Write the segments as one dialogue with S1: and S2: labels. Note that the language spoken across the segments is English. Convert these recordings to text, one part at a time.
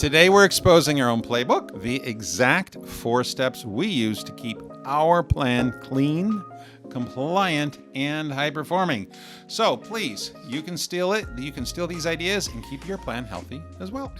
S1: Today we're exposing our own playbook, the exact 4 steps we use to keep our plan clean, compliant, and high-performing. So please, you can steal it. You can steal these ideas and keep your plan healthy as well.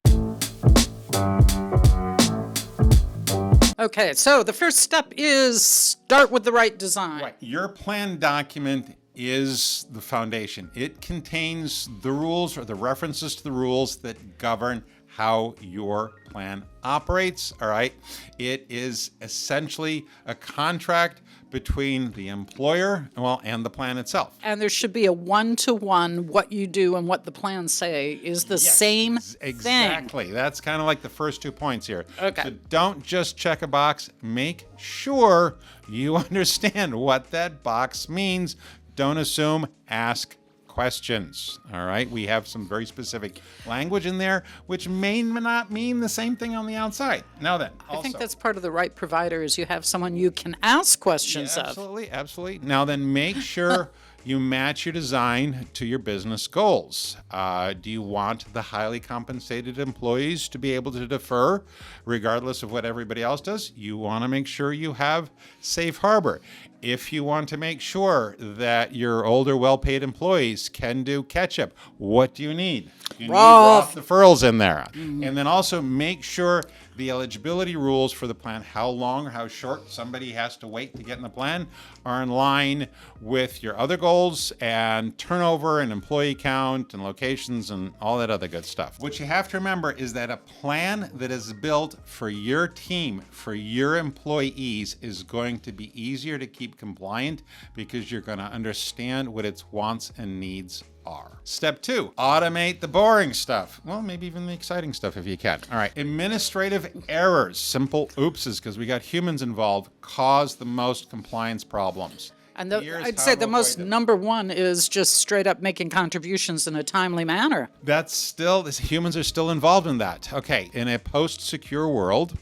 S2: Okay, so the first step is start with the right design.
S1: Right. Your plan document is the foundation. It contains the rules or the references to the rules that govern how your plan operates, all right? It is essentially a contract between the employer, and the plan itself.
S2: And there should be a one-to-one. What you do and what the plans say is the same
S1: Exactly.
S2: thing.
S1: That's kind of like the first 2 points here.
S2: Okay.
S1: So don't just check a box. Make sure you understand what that box means. Don't assume. Ask questions. All right. We have some very specific language in there, which may not mean the same thing on the outside. Now then,
S2: I think that's part of the right provider is you have someone you can ask questions of.
S1: Absolutely. Now then, make sure you match your design to your business goals. Do you want the highly compensated employees to be able to defer regardless of what everybody else does? You want to make sure you have safe harbor. If you want to make sure that your older, well-paid employees can do catch-up, what do you need? You need Roth deferrals in there. Mm-hmm. And then also make sure the eligibility rules for the plan, how long or how short somebody has to wait to get in the plan, are in line with your other goals and turnover and employee count and locations and all that other good stuff. What you have to remember is that a plan that is built for your team, for your employees, is going to be easier to keep compliant because you're going to understand what its wants and needs are. Step 2, automate the boring stuff. Well, maybe even the exciting stuff if you can. All right. Administrative errors, simple oopses, because we got humans involved, cause the most compliance problems.
S2: And I'd say the most number one is just straight up making contributions in a timely manner.
S1: Humans are still involved in that. Okay. In a post-secure world,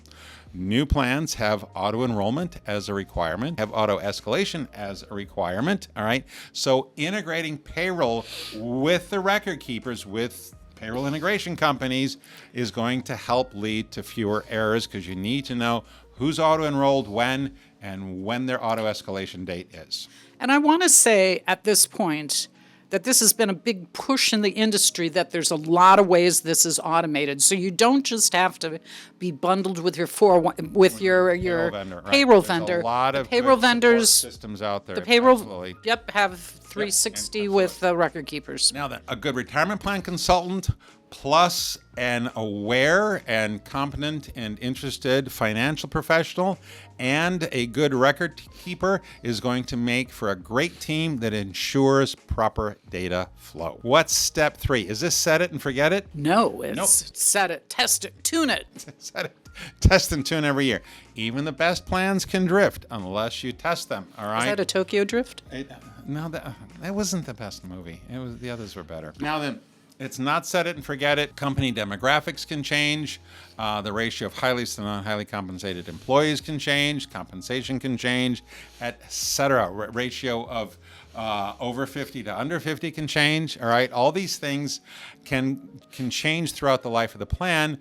S1: new plans have auto-enrollment as a requirement, have auto-escalation as a requirement, all right? So integrating payroll with the record keepers, with payroll integration companies, is going to help lead to fewer errors because you need to know who's auto-enrolled when and when their auto-escalation date is.
S2: And I want to say at this point that this has been a big push in the industry, that there's a lot of ways this is automated. So you don't just have to be bundled with your payroll vendor. Payroll vendor.
S1: There's a lot of
S2: payroll
S1: good
S2: vendors
S1: systems out there.
S2: The payroll,
S1: absolutely.
S2: have 360 with record keepers.
S1: Now then, a good retirement plan consultant plus an aware and competent and interested financial professional and a good record keeper is going to make for a great team that ensures proper data flow. What's step 3? Is this set it and forget it?
S2: No, it's set it, test it, tune it.
S1: Set it, test and tune every year. Even the best plans can drift unless you test them, all right?
S2: Is that a Tokyo Drift?
S1: No, that wasn't the best movie. The others were better. Now then, it's not set it and forget it. Company demographics can change. The ratio of highly to non-highly compensated employees can change. Compensation can change, etc. Ratio of over 50 to under 50 can change. All right, all these things can change throughout the life of the plan.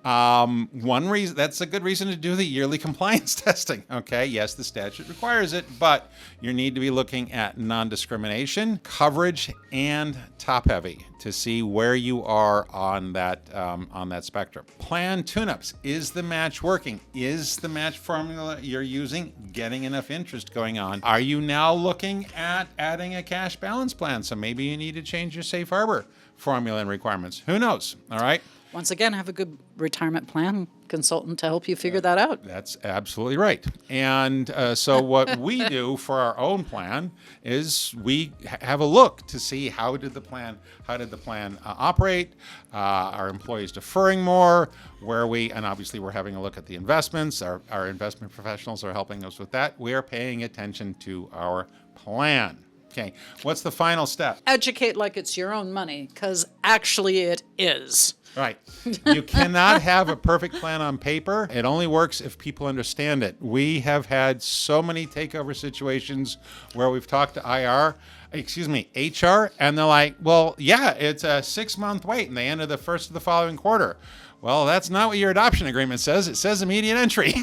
S1: One reason, that's a good reason to do the yearly compliance testing. Okay, yes, the statute requires it, but you need to be looking at non-discrimination, coverage, and top-heavy to see where you are on that spectrum. Plan tune-ups. Is the match working? Is the match formula you're using getting enough interest going on? Are you now looking at adding a cash balance plan? So maybe you need to change your safe harbor formula and requirements. Who knows? All right.
S2: Once again, have a good retirement plan consultant to help you figure that out.
S1: That's absolutely right. And so what we do for our own plan is we have a look to see how did the plan operate, are employees deferring more, and obviously we're having a look at the investments. Our investment professionals are helping us with that. We're paying attention to our plan. Okay, what's the final step?
S2: Educate like it's your own money, because actually it is.
S1: Right. You cannot have a perfect plan on paper. It only works if people understand it. We have had so many takeover situations where we've talked to HR, and they're like, well, yeah, it's a 6-month wait, and they enter the first of the following quarter. Well, that's not what your adoption agreement says. It says immediate entry.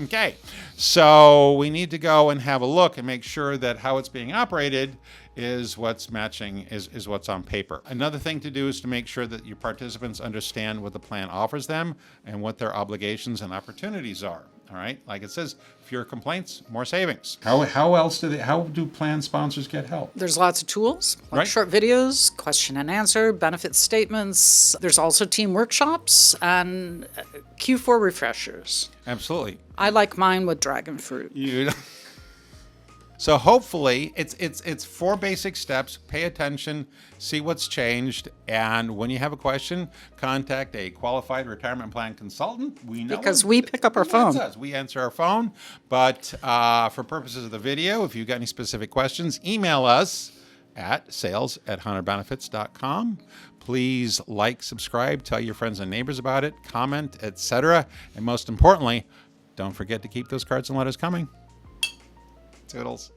S1: Okay. So we need to go and have a look and make sure that how it's being operated is what's matching, is what's on paper. Another thing to do is to make sure that your participants understand what the plan offers them and what their obligations and opportunities are. All right. Like it says, fewer complaints, more savings. How do plan sponsors get help?
S2: There's lots of tools, like
S1: Right.
S2: short videos, question and answer, benefit statements. There's also team workshops and Q4 refreshers.
S1: Absolutely.
S2: I like mine with dragon fruit.
S1: So hopefully it's 4 basic steps. Pay attention, see what's changed, and when you have a question, contact a qualified retirement plan consultant. We know
S2: Because
S1: them.
S2: we pick up our phone.
S1: That's us. We answer our phone. But for purposes of the video, if you've got any specific questions, email us at sales@hunterbenefits.com. Please like, subscribe, tell your friends and neighbors about it, comment, etc. And most importantly, don't forget to keep those cards and letters coming. Toodles.